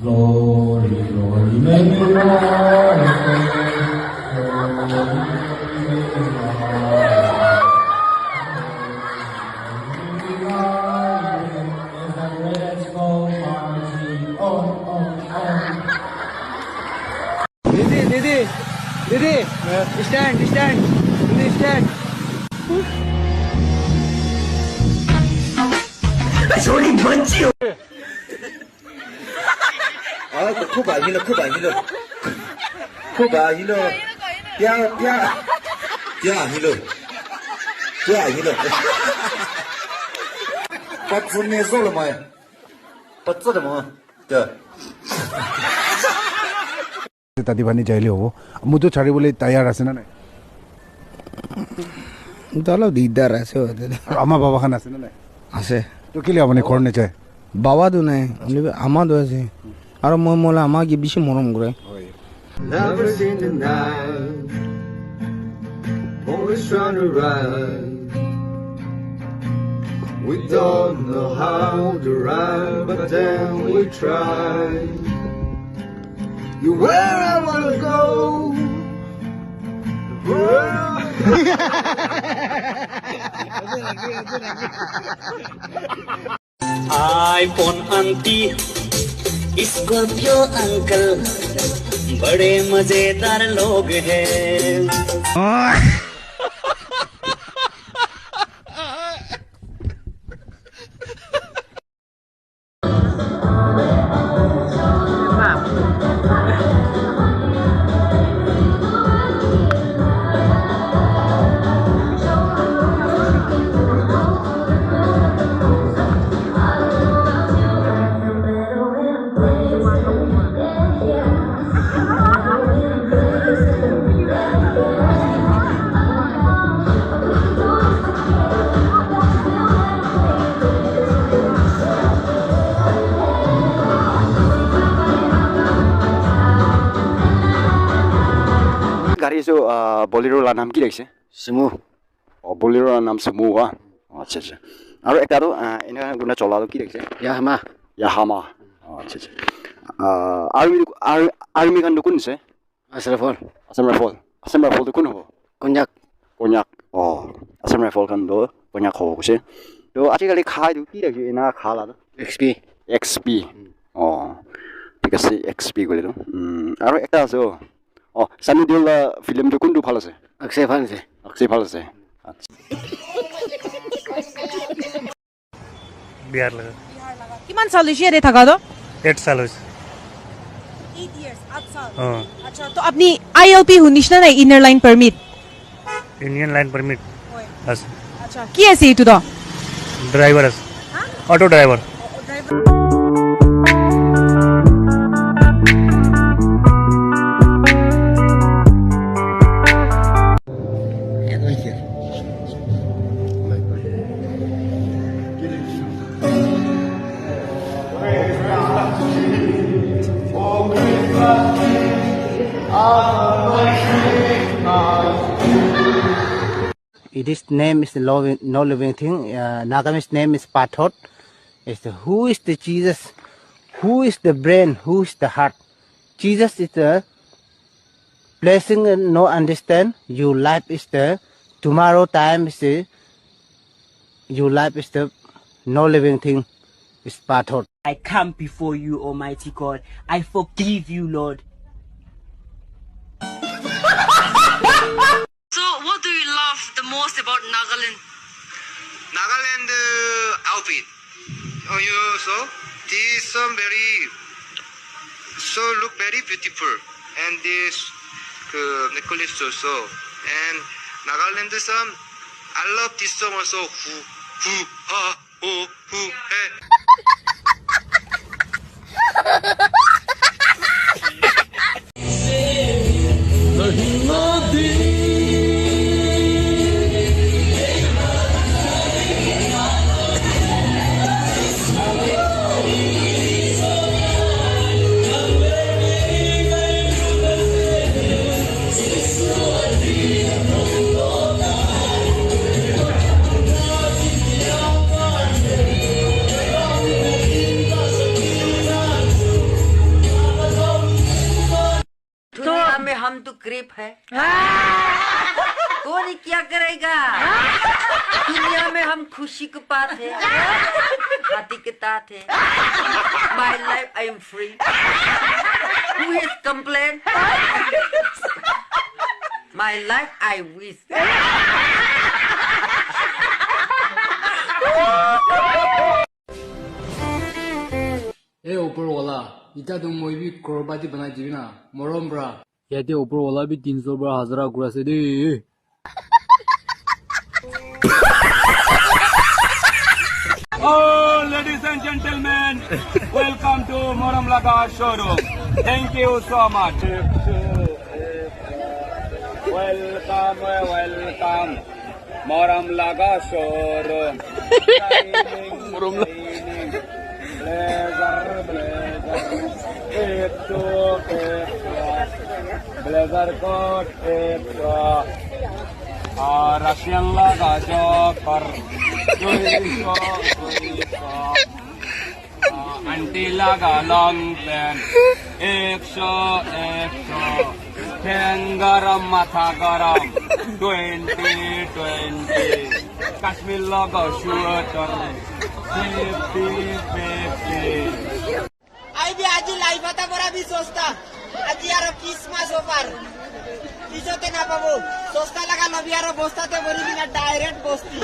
Glory, glory, make you glory, Didi, stand, Didi, stand. छोरी बच्ची हो खूब हिलो क्या हिलो पत्ने सोल म पत्छ त म दादी भन्ने जहिले हो मुटु छाडी बोले तयार आछन् नै तलब दिगदार আছে आमा बाबा खान आछन् नै আছে তো কি আপনি করনে চায় বাবা তো নাই আমা তো আছে আর মই মোলা আমাকে বেশি মরম করে Lovers in the night, always trying to run. We don't know how to run, but then we try. You where I wanna go. iPhone aunty Scorpio uncle बड़े मजेदार लोग हैं गाड़ी जो बोलेरो ला नाम की रखছে সিমু बोलेरो नाम सिमु वा अच्छा अच्छा আৰু এটা তো এনে গুনা চলালো কি রখছে ইয়াহামা याहामा अच्छा अच्छा आर्मी kan কোন আছে আসরাফল Assam rifle তো কোন হ'ব কন্যাক Assam rifle kan do konyak হ'ব কৈছে তো আজিকালি খাই তো কি ৰাখি না খালা এক্সপি XP ঠিক আছে XP গলিলো আৰু এটা আছে সানি দিওলা ফিল্ম তো কোনটো ভাল আছে অক্ষয় ভাল আছে আচ্ছা বিহার লাগা কিমান সাল হৈছে রে থাকা তো 8 সাল হইছে 8 years 8 সাল আচ্ছা তো আপনি ILP শুনিছ না inner line permit union line permit আছে আচ্ছা কি আছে এটো তো ড্রাইভার আছে auto driver This name is no living thing. Nagamis name is Pathot. Who is the Jesus? Who is the brain? Who is the heart? Jesus is the blessing and no understand. Your life is the tomorrow time is the your life is the no living thing. Is Pathot. I come before you Almighty God I forgive you Lord So what do you love the most about Nagaland? Nagaland outfit. You so this very so look very beautiful and this necklace also and Nagaland song I love this song also who ha who hey. Crepe है कौन क्या करेगा दुनिया में हम खुशी को पाते हाथी के तात है my life I am free who is complain my life I wish a ऊपर वाला इटा तुम मोई भी करोड़पति बना जीवी ना मोरम ब्रा याते ऊपर वाला भी 300 ब्रा हजारा गुरा से दे Oh, ladies and gentlemen, welcome to Moram Laga Showroom. Thank you so much. Welcome, welcome. Moram Laga Showroom. Moram Blazer coat, Russian Laga Joker. Anti laga long pant 100 10 garam matha garam 20 Kashmir laga shooter 50 I be aji life ata bora bhi sosta aji yaro Christmas offer kisote na pabo sosta laga lobi yaro bosta te bori bina direct bosti